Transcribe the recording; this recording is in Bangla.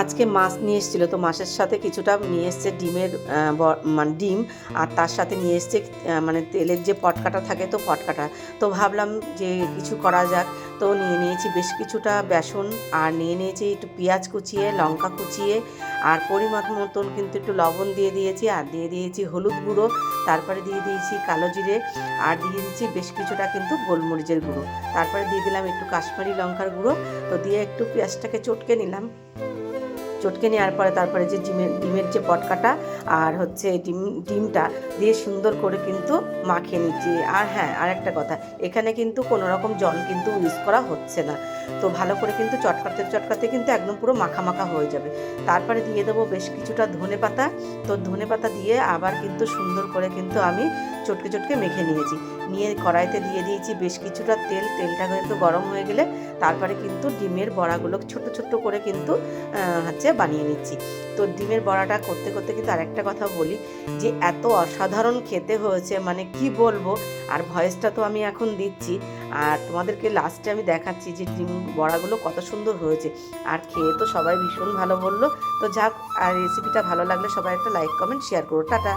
আজকে মাছ নিয়ে এসেছিলো, তো মাছের সাথে কিছুটা নিয়ে এসছে ডিমের মানে ডিম, আর তার সাথে নিয়ে এসছে মানে তেলের যে পটকাটা থাকে, তো পটকাটা। তো ভাবলাম যে কিছু করা যাক, তো নিয়ে নিয়েছি বেশ কিছুটা বেসন, আর নিয়ে নিয়েছি একটু পেঁয়াজ কুচিয়ে, লঙ্কা কুচিয়ে, আর পরিমাণ মতন কিন্তু একটু লবণ দিয়ে দিয়েছি, আর দিয়ে দিয়েছি হলুদ গুঁড়ো, তারপরে দিয়ে দিয়েছি কালো জিরে, আর দিয়ে দিয়েছি বেশ কিছুটা কিন্তু গোলমরিচের গুঁড়ো, তারপরে দিয়ে দিলাম একটু কাশ্মীরি লঙ্কার গুঁড়ো। তো দিয়ে একটু পেঁয়াজটাকে চটকে নিলাম, চটকে নেওয়ার পরে তারপরে যে ডিমের যে পটকাটা আর হচ্ছে ডিমটা দিয়ে সুন্দর করে কিন্তু মাখিয়ে নিচ্ছি। আর হ্যাঁ, আর একটা কথা, এখানে কিন্তু কোনো রকম জল কিন্তু ইউজ করা হচ্ছে না। তো ভালো করে কিন্তু চটকাতে চটকাতে কিন্তু একদম পুরো মাখা মাখা হয়ে যাবে। তারপরে দিয়ে দেবো বেশ কিছুটা ধনেপাতা। তো ধনেপাতা দিয়ে আবার কিন্তু সুন্দর করে কিন্তু আমি চটকে চটকে মেখে নিয়েছি। নিয়ে কড়াইতে দিয়ে দিয়েছি বেশ কিছুটা তেল। তেলটা কিন্তু গরম হয়ে গেলে তারপরে কিন্তু ডিমের বড়াগুলো ছোট ছোট করে কিন্তু হচ্ছে বানিয়ে নিচ্ছি। তো ডিমের বড়াটা করতে করতে কিন্তু আরেকটা কথা বলি, যে এত অসাধারণ খেতে হয়েছে, মানে কি বলবো। আর ভয়েসটা তো আমি এখন দিচ্ছি, আর তোমাদেরকে লাস্টে আমি দেখাচ্ছি যে ডিম বড়াগুলো কত সুন্দর হয়েছে। আর খেয়ে তো সবাই ভীষণ ভালো বললো। তো যাক, আর রেসিপিটা ভালো লাগলে সবাই একটা লাইক কমেন্ট শেয়ার করো। টাটা।